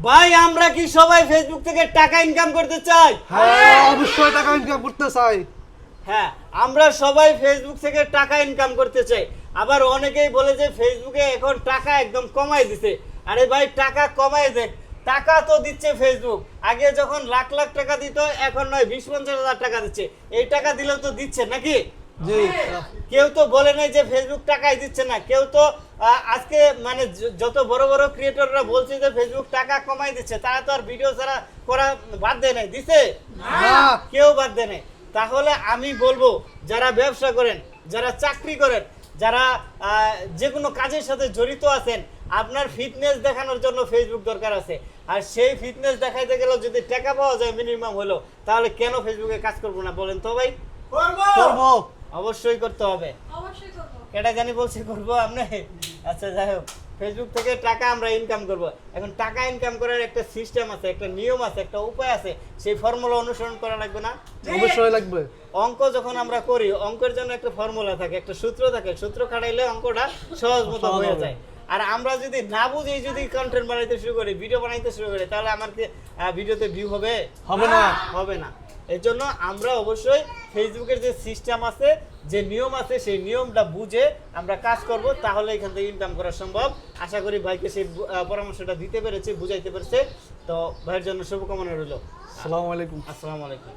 ভাই আমরা কি সবাই ফেসবুক থেকে টাকা ইনকাম করতে চাই? হ্যাঁ অবশ্যই টাকা ইনকাম করতে চাই। হ্যাঁ আমরা সবাই ফেসবুক থেকে টাকা ইনকাম করতে চাই। আবার অনেকেই বলে যে ফেসবুকে এখন টাকা একদম কমাই দিছে। আরে ভাই টাকা কমাই দেখ, টাকা তো দিচ্ছে ফেসবুক। আগে যখন লাখ লাখ টাকা দিত, এখন নয় 20-50 হাজার টাকা দিচ্ছে। এই টাকা দিলেও তো দিচ্ছে নাকি? জি কেউ তো বলে নাই যে ফেসবুক টাকাই দিচ্ছে না। কেউ তো আজকে মানে যত বড় বড় ক্রিয়েটররা বলছে যে ফেসবুক টাকা কমাই দিচ্ছে, তারা তো আর ভিডিও ছাড়া করা বাদ দেয় নাই, দিছে না। কেউ বাদ দেয় নাই। তাহলে আমি বলবো যারা ব্যবসা করেন, যারা চাকরি করেন, যারা যে কোনো কাজের সাথে জড়িত আছেন, আপনার ফিটনেস দেখানোর জন্য ফেসবুক দরকার আছে। আর সেই ফিটনেস দেখাইতে গেলেও যদি টাকা পাওয়া যায় মিনিমাম হলো, তাহলে কেন ফেসবুকে কাজ করবো না বলেন তো ভাই? করবো। অবশ্যই করতে হবে। অবশ্যই করব। এটা জানি বলছি করবো আপনি। আচ্ছা যাই হোক, ফেসবুক থেকে টাকা আমরা ইনকাম করব। এখন টাকা ইনকাম করার একটা সিস্টেম আছে, একটা নিয়ম আছে, একটা উপায় আছে। সেই ফর্মুলা অনুসরণ করা লাগবে না? অবশ্যই লাগবে। অঙ্ক যখন আমরা করি, অঙ্কের জন্য একটা ফর্মুলা থাকে, একটা সূত্র থাকে। সূত্র খাটাইলে অঙ্কটা সহজ মতো হয়ে যায়। আর আমরা যদি না বুঝি যদি কন্টেন্ট বানাইতে শুরু করি, ভিডিও বানাইতে শুরু করি, তাহলে আমার কি ভিডিওতে ভিউ হবে? হবে না। হবে না। এর জন্য আমরা অবশ্যই ফেসবুকের যে সিস্টেম আছে, যে নিয়ম আছে, সেই নিয়মটা বুঝে আমরা কাজ করব, তাহলে এখান থেকে ইনকাম করা সম্ভব। আশা করি ভাইকে সেই পরামর্শটা দিতে পেরেছি, বুঝাইতে পেরেছে। তো ভাইয়ের জন্য শুভকামনা রইল। আসসালামু আলাইকুম। আসসালামু আলাইকুম।